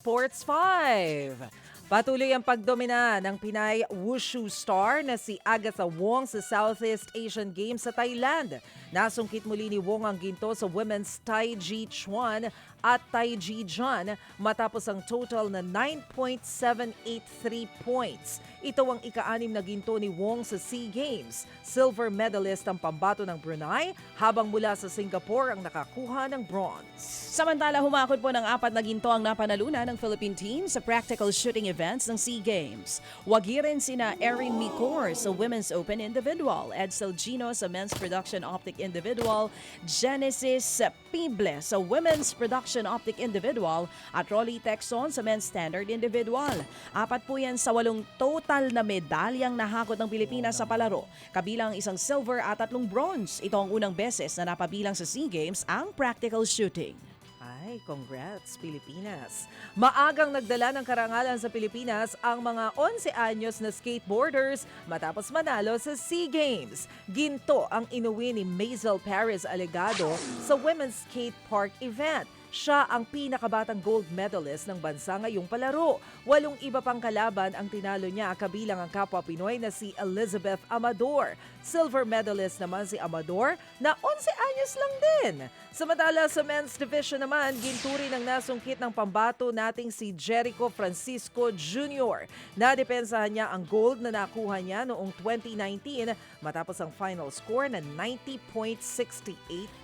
Sports 5. Patuloy ang pagdomina ng Pinay Wushu star na si Agatha Wong sa Southeast Asian Games sa Thailand. Nasungkit muli ni Wong ang ginto sa women's Tai Chi Chuan at Tai Chi Jun matapos ang total na 9.783 points. Ito ang ika-6 na ginto ni Wong sa SEA Games. Silver medalist ang pambato ng Brunei habang mula sa Singapore ang nakakuha ng bronze. Samantala, humakot po ng 4 na ginto ang napanalunan ng Philippine team sa practical shooting events ng SEA Games. Wagi rin sina Erin Micor sa Women's Open Individual, Edsel Gino sa Men's Production Optic Individual, Genesis Pible sa Women's Production Optic Individual at Rolly Texon sa Men's Standard Individual. 4 po yan sa 8 total na medalyang nahakot ng Pilipinas sa palaro, kabilang 1 silver at 3 bronze. Ito ang unang beses na napabilang sa SEA Games ang practical shooting. Ay, congrats Pilipinas! Maagang nagdala ng karangalan sa Pilipinas ang mga 11 anyos na skateboarders matapos manalo sa SEA Games. Ginto ang inuwi ni Maisel Perez Alegado sa Women's Skate Park event. Siya ang pinakabatang gold medalist ng bansa ngayong palaro. 8 iba pang kalaban ang tinalo niya, kabilang ang kapwa Pinoy na si Elizabeth Amador. Silver medalist naman si Amador na 11 anyos lang din. Samantala sa men's division naman, ginto rin ang nasungkit ng pambato nating si Jericho Francisco Jr. Nadepensahan niya ang gold na nakuha niya noong 2019 matapos ang final score na 90.68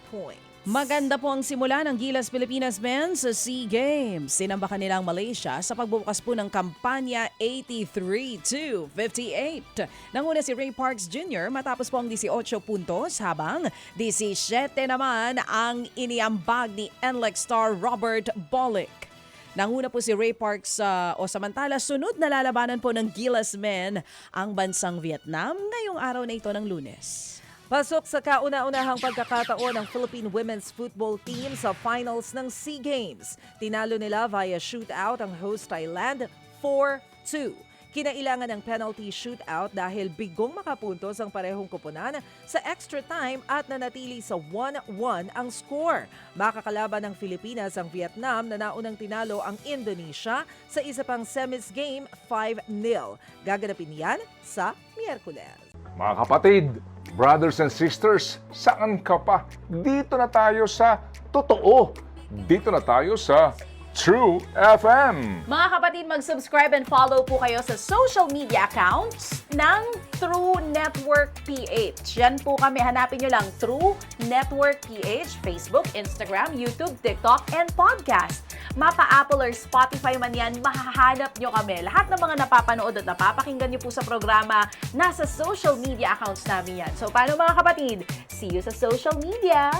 points. Maganda po ang simula ng Gilas Pilipinas Men sa SEA Games. Sinambakan nila ang Malaysia sa pagbubukas po ng kampanya 83-58. Nanguna si Ray Parks Jr. matapos po ang 18 puntos habang 17 naman ang iniambag ni NLEX star Robert Bolick. Nanguna po si Ray Parks samantala sunod na lalabanan po ng Gilas Men ang bansang Vietnam ngayong araw na ito ng Lunes. Pasok sa kauna-unahang pagkakataon ng Philippine Women's Football Team sa finals ng SEA Games. Tinalo nila via shootout ang host Thailand 4-2. Kinailangan ng penalty shootout dahil bigong makapuntos ang parehong koponan sa extra time at nanatili sa 1-1 ang score. Makakalaban ng Pilipinas ang Vietnam na naunang tinalo ang Indonesia sa isa pang semis game 5-0. Gaganapin yan sa Miyerkules. Mga kapatid, brothers and sisters, saan ka pa? Dito na tayo sa Totoo. Dito na tayo sa True FM. Mga kapatid, mag-subscribe and follow po kayo sa social media accounts ng True Network PH. Yan po kami, hanapin nyo lang True Network PH, Facebook, Instagram, YouTube, TikTok, and podcast. Mapa Apple or Spotify man yan, mahahanap nyo kami. Lahat ng mga napapanood at napapakinggan nyo po sa programa, nasa social media accounts namin yan. So paano mga kapatid? See you sa social media!